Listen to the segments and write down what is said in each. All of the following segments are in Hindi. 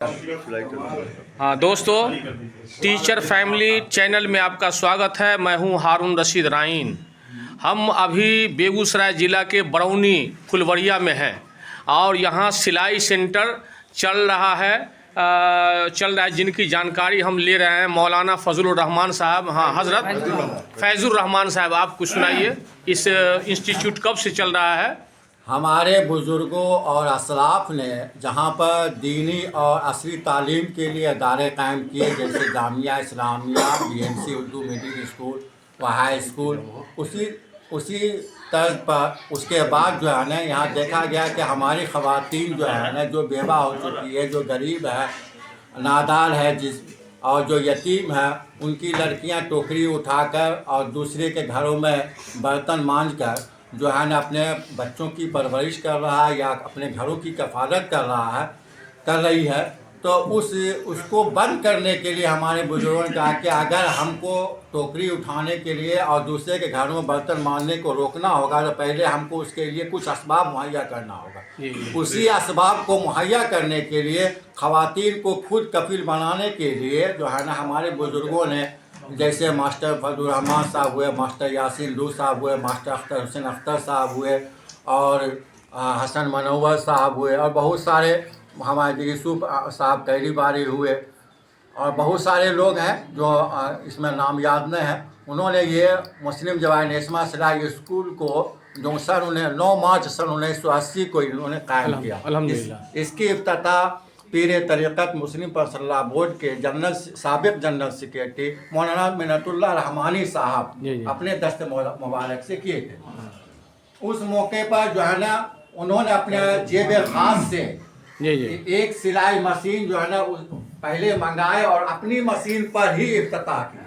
हाँ दोस्तों, टीचर फैमिली चैनल में आपका स्वागत है। मैं हूं हारून रशीद राइन। हम अभी बेगूसराय ज़िला के बरौनी फुलवरिया में हैं और यहां सिलाई सेंटर चल रहा है जिनकी जानकारी हम ले रहे हैं मौलाना फजलुर रहमान साहब। हाँ हज़रत फैज़ुर रहमान साहब, आप कुछ सुनाइए, इस इंस्टीट्यूट कब से चल रहा है? हमारे बुज़ुर्गों और असलाफ़ ने जहाँ पर दीनी और असली तालीम के लिए अदारे कायम किए, जैसे Jamia Islamia, BMC Urdu middle school व हाई स्कूल, उसी तर्ज पर उसके बाद जो है ना यहाँ देखा गया कि हमारी ख़वातीन जो है ना, जो बेवा हो चुकी है, जो गरीब है, नादार है, और जो यतीम है, उनकी लड़कियाँ टोकरी उठाकर और दूसरे के घरों में बर्तन मांज कर जो है ना अपने बच्चों की परवरिश कर रहा है या अपने घरों की कफ़ालत कर रही है। तो उसको बंद करने के लिए हमारे बुजुर्गों ने कहा कि अगर हमको टोकरी उठाने के लिए और दूसरे के घरों में बर्तन मांजने को रोकना होगा तो पहले हमको उसके लिए कुछ असबाब मुहैया करना होगा। उसी असबाब को मुहैया करने के लिए ख़वातीन को खुद कफील बनाने के लिए जो है ना हमारे बुजुर्गों ने, जैसे मास्टर फजलुर रहमान साहब हुए, मास्टर यासीन लू साहब हुए, मास्टर अख्तर हुसैन अख्तर साहब हुए और हसन मनोवर साहब हुए और बहुत सारे हमारे यूसुफ साहब कैरी बारी हुए और बहुत सारे लोग हैं जो इसमें नाम याद नहीं है। उन्होंने ये मुस्लिम जवान नेस्मा सिलाई स्कूल को जो सन 9 मार्च सन 1980 को इन्होंने कायम किया। इसकी इफ्तिताह पीर तरीक़त मुस्लिम पर्सनल बोर्ड के साबिक़ जनरल सेक्रेटरी मौलाना मिन्नतुल्लाह रहमानी साहब अपने दस्त मुबारक से किए थे। उस मौके पर जो है ना उन्होंने अपने जेब खास से एक सिलाई मशीन जो है ना पहले मंगाए और अपनी मशीन पर ही इफ्तिताह की।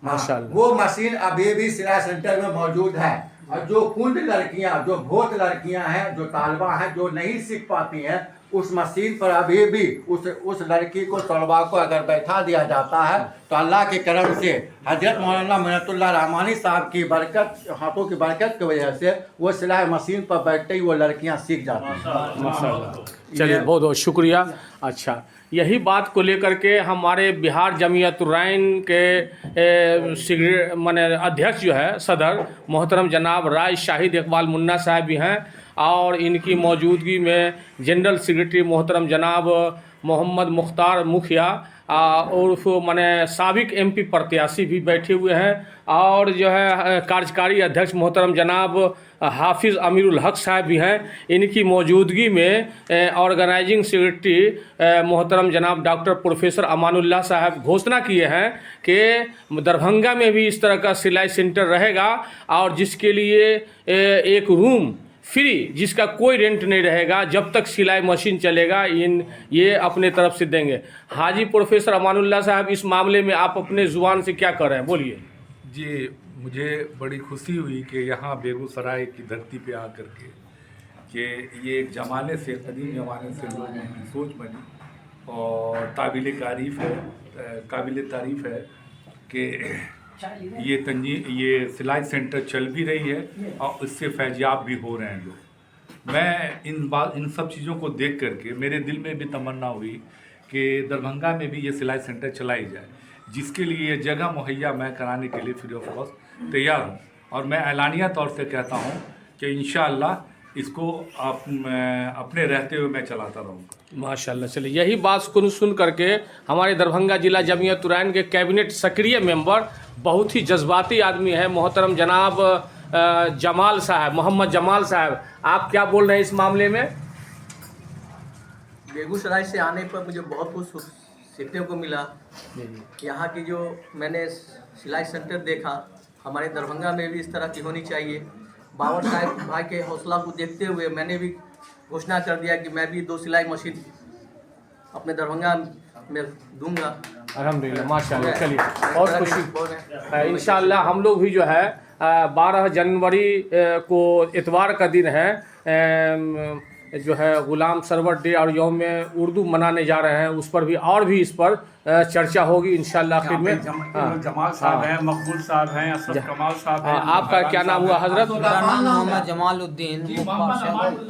माशाअल्लाह, वो मशीन अभी भी सिलाई सेंटर में मौजूद है। और जो कुंड लड़कियां, जो भोत लड़कियां हैं, जो तालबा हैं, जो नहीं सीख पाती हैं, उस मशीन पर अभी भी उस लड़की को, तलबा को अगर बैठा दिया जाता है तो अल्लाह के करम से हजरत मौलाना मिन्नतुल्लाह रहमानी साहब की बरकत, हाथों की बरकत की वजह से वो सिलाई मशीन पर बैठते ही वो लड़कियां सीख जाती हैं। माशाअल्लाह। चलिए, बहुत बहुत शुक्रिया। अच्छा, यही बात को लेकर के हमारे बिहार जमीयत-उर-रहमान के माने अध्यक्ष जो है सदर मोहतरम जनाब राय शाहिद इकबाल मुन्ना साहब भी हैं और इनकी मौजूदगी में जनरल सेक्रेटरी मोहतरम जनाब मोहम्मद मुख्तार मुखिया और माने साबिक़ MP प्रत्याशी भी बैठे हुए हैं और जो है कार्यकारी अध्यक्ष मोहतरम जनाब हाफिज़ अमीरुल हक साहब भी हैं। इनकी मौजूदगी में ऑर्गेनाइजिंग सेक्रेटरी मोहतरम जनाब डॉक्टर प्रोफेसर अमानुल्लाह साहब घोषणा किए हैं कि दरभंगा में भी इस तरह का सिलाई सेंटर रहेगा और जिसके लिए एक रूम फ्री, जिसका कोई रेंट नहीं रहेगा जब तक सिलाई मशीन चलेगा, ये अपने तरफ से देंगे। हाजी प्रोफेसर अमानुल्लाह साहब, इस मामले में आप अपने ज़ुबान से क्या कर रहे हैं, बोलिए। जी, मुझे बड़ी खुशी हुई कि यहाँ बेगूसराय की धरती पे आकर के कि ये एक ज़माने से, कदीम ज़माने से लोगों की सोच बनी और काबिल तारीफ़ है कि ये सिलाई सेंटर चल भी रही है और इससे फैज़याब भी हो रहे हैं लोग। मैं इन सब चीज़ों को देख करके मेरे दिल में भी तमन्ना हुई कि दरभंगा में भी ये सिलाई सेंटर चलाई जाए, जिसके लिए जगह मुहैया मैं कराने के लिए फ्री ऑफ कॉस्ट तैयार हूँ और मैं एलानिया तौर से कहता हूँ कि इंशाअल्लाह इसको अपने रहते हुए मैं चलाता रहूँगा। माशाअल्लाह। चलिए, यही बात को सुन करके हमारे दरभंगा जिला जमीयत-उर-रहमान के कैबिनेट सक्रिय मेंबर, बहुत ही जज्बाती आदमी है मोहतरम जनाब जमाल साहब, मोहम्मद जमाल साहब, आप क्या बोल रहे हैं इस मामले में? बेगूसराय से आने पर मुझे बहुत कुछ सीखने को मिला। यहाँ की जो मैंने सिलाई सेंटर देखा, हमारे दरभंगा में भी इस तरह की होनी चाहिए। बाबर साहब भाई के हौसला को देखते हुए मैंने भी घोषणा कर दिया कि मैं भी 2 सिलाई मशीन अपने दरभंगा में दूंगा। अल्हम्दुलिल्लाह, माशाअल्लाह। चलिए, बहुत खुशी। इंशाअल्लाह हम लोग भी जो है 12 जनवरी को इतवार का दिन है, जो है गुलाम सरवर डे और यौम उर्दू मनाने जा रहे हैं, उस पर भी और भी इस पर चर्चा होगी इंशाअल्लाह आखिर में। जमाल साहब हैं, मकबूल साहब हैं, अशरफ कमाल साहब हैं। आपका क्या नाम हुआ हजरत? मेरा नाम मोहम्मद जमालुद्दीन,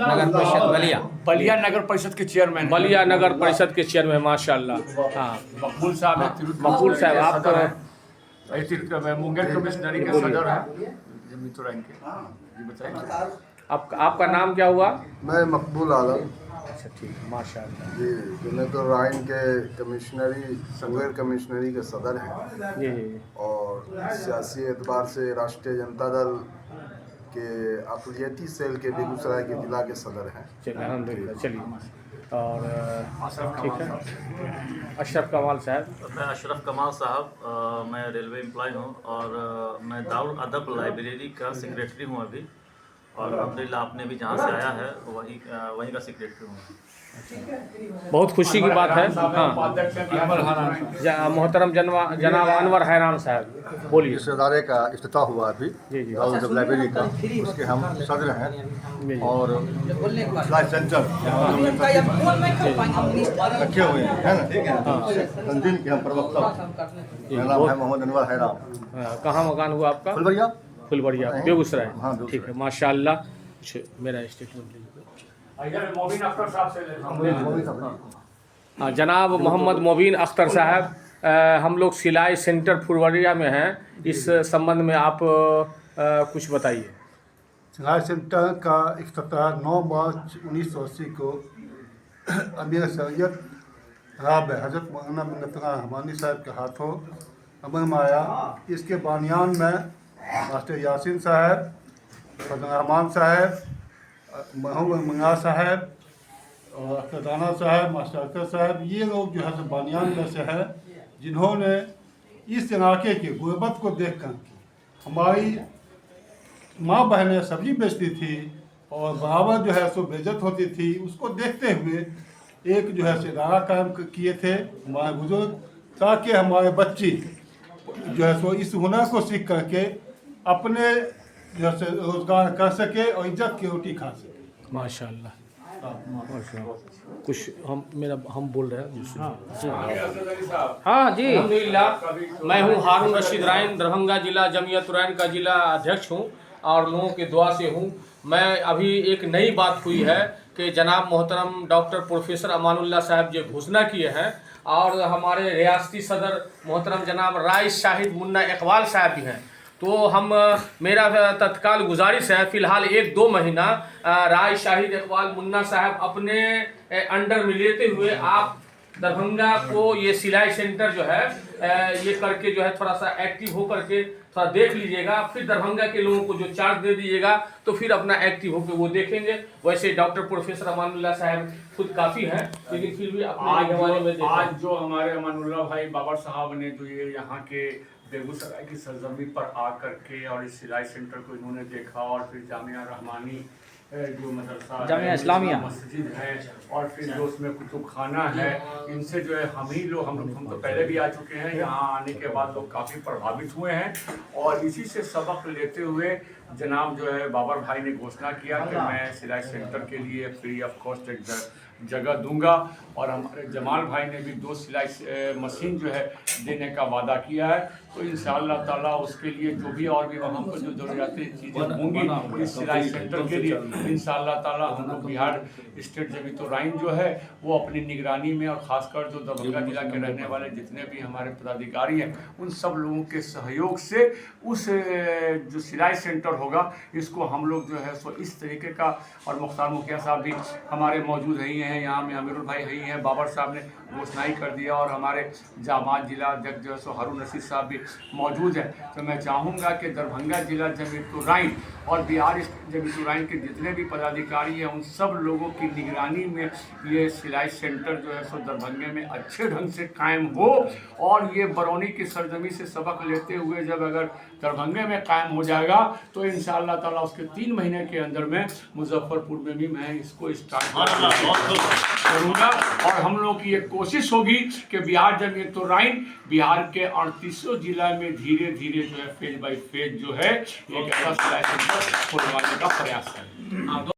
नगर परिषद बलिया। बलिया नगर परिषद के चेयरमैन। बलिया नगर परिषद के चेयरमैन, माशाअल्लाह। हाँ, मकबूल साहब हैं, मकबूल साहब आप मुंगेर कमिश्नरी के सदर हैं जमीयत-उर-रहमान के। जी बताइए आपका नाम क्या हुआ? मैं मकबूल आलम अच्छा ठीक है, माशाअल्लाह। जी जमीयत-उर-रहमान के कमिश्नरी मुंगेर कमिश्नरी के सदर हैं जी जी और सियासी एतबार से राष्ट्रीय जनता दल के अक़लियती सेल के बेगूसराय के ज़िला के सदर हैं। चलिए अल्हम्दुलिल्लाह। चलिए और ठीक है, अशरफ कमाल साहब। मैं अशरफ कमाल साहब, मैं रेलवे एम्प्लॉय हूँ और मैं दारुल अदब लाइब्रेरी का सेक्रेटरी हूँ अभी, और अल्हम्दुलिल्लाह आपने भी जहाँ से आया है वहीं का सेक्रेटरी हूँ। बहुत खुशी की बात है। हाँ, मोहतरम जनाब अनवर हैरान साहब बोलिए। इस इदारे का इफ्तिताह हुआ अभी जी जी दारुल अदब लाइब्रेरी का, उसके हम सदर हैं और सिलाई सेंटर रखे हुए हैं, है ना। तंजीम के हम प्रवक्ता, मेरा नाम है मोहम्मद अनवर हैरान। कहाँ मकान हुआ आपका? फुलवरिया फुलवरिया, बेगूसराय। हाँ, बेगूसराय। ठीक है, माशाअल्लाह। मेरा स्टेटमेंट लीजिए। मोबिन अख्तर साहब से जनाब मोहम्मद मोबिन अख्तर साहब, हम लोग सिलाई सेंटर फुलवरिया में हैं, इस संबंध में आप कुछ बताइए। सिलाई सेंटर का इफ्तिताह 9 मार्च 1980 को अमीर शरीयत राब हज़रत मौलाना मिन्नतुल्लाह रहमानी साहब के हाथों अमल में आया। इसके बानियान में मास्टर यासीन साहब, फजल रहमान साहब, मोहम्मद मंगा साहब और अख्तर राना साहब, मास्टर अख्तर साहब, ये लोग जो है सब बानियान में से है, जिन्होंने इस इलाके के गुर्बत को देख कर हमारी माँ बहनें सब्जी बेचती थी और बराबर जो है सो बेइज्जत होती थी, उसको देखते हुए एक जो है सो इदारा कायम किए थे हमारे बुजुर्ग, ताकि हमारे बच्चे जो है सो इस हुनर को सीख करके अपने जो है रोज़गार कर सके और इज्जत की रोटी खा सके। माशाअल्लाह। कुछ हम बोल रहे हैं। हाँ जी, अल्हम्दुलिल्लाह। मैं हूँ हारून रशीद राइन, दरभंगा जिला जमीयत-उर-रहमान का जिला अध्यक्ष हूँ और लोगों के दुआ से हूँ। मैं अभी एक नई बात हुई है कि जनाब मोहतरम डॉक्टर प्रोफेसर अमानुल्लाह साहब जो घोषणा किए हैं और हमारे रियासती सदर मोहतरम जनाब राइस शाहिद मुन्ना इकबाल साहब भी हैं, तो मेरा तत्काल गुजारिश है फ़िलहाल 1-2 महीना राय शाहिद इकबाल मुन्ना साहब अपने अंडर में लेते हुए आप दरभंगा को ये सिलाई सेंटर जो है ये करके जो है थोड़ा सा एक्टिव हो करके थोड़ा देख लीजिएगा, फिर दरभंगा के लोगों को जो चार्ज दे दीजिएगा तो फिर अपना एक्टिव होकर वो देखेंगे। वैसे डॉक्टर प्रोफेसर अमानुल्लाह साहब खुद काफ़ी हैं, लेकिन फिर भी आज जो हमारे अमानुल्लाह भाई बाबर साहब ने जो ये यहाँ के बेगूसराय की सरजमी पर आकर के और इस सिलाई सेंटर को इन्होंने देखा और फिर जामिया रहमानी जो मदरसा जामिया इस्लामिया मस्जिद है और फिर जो उसमें कुतुब खाना है, इनसे जो है हम तो पहले भी आ चुके हैं, यहाँ आने के बाद लोग काफ़ी प्रभावित हुए हैं और इसी से सबक लेते हुए जनाब जो है बाबर भाई ने घोषणा किया कि मैं सिलाई सेंटर के लिए फ्री ऑफ कॉस्ट एक जगह दूंगा और हमारे जमाल भाई ने भी 2 सिलाई मशीन जो है देने का वादा किया है। तो इंशाअल्लाह ताला उसके लिए जो भी और भी वहाँ पर जो ज़रूरियाती चीज़ें होंगी इस सिलाई सेंटर के लिए इंशाअल्लाह ताला हम लोग बिहार स्टेट जमीयत-उर-रहमान जो है वो अपनी निगरानी में और ख़ासकर जो दरभंगा जिला के रहने वाले जितने भी हमारे पदाधिकारी हैं उन सब लोगों के सहयोग से उस जो सिलाई सेंटर होगा इसको हम लोग जो है सो इस तरीके का, और मुख्तार मुखिया साहब भी हमारे मौजूद ही हैं, यहाँ में अमीरुल भाई ही हैं, बाबर साहब ने घोषणा ही कर दिया और हमारे जामात जिला अध्यक्ष जो है सो हारून रशीद साहब भी मौजूद है। तो मैं चाहूँगा कि दरभंगा जिला जमीयत-उर-रहमान और बिहार जमीयत-उर-रहमान के जितने भी पदाधिकारी हैं उन सब लोगों की निगरानी में ये सिलाई सेंटर जो है सो दरभंगा में अच्छे ढंग से कायम हो और ये बरौनी की सरजमी से सबक लेते हुए जब अगर दरभंगा में कायम हो जाएगा तो इंशाअल्लाह ताला उसके 3 महीने के अंदर में मुजफ्फरपुर में भी मैं इसको स्टार्ट करूँगा और हम लोग की ये कोशिश होगी कि बिहार जमीयत-उर-रहमान बिहार के 38 जिला में धीरे धीरे जो है फेज बाई फेज जो है एक ऐसा सिलाई सेंटर खुलवाने का प्रयास करें।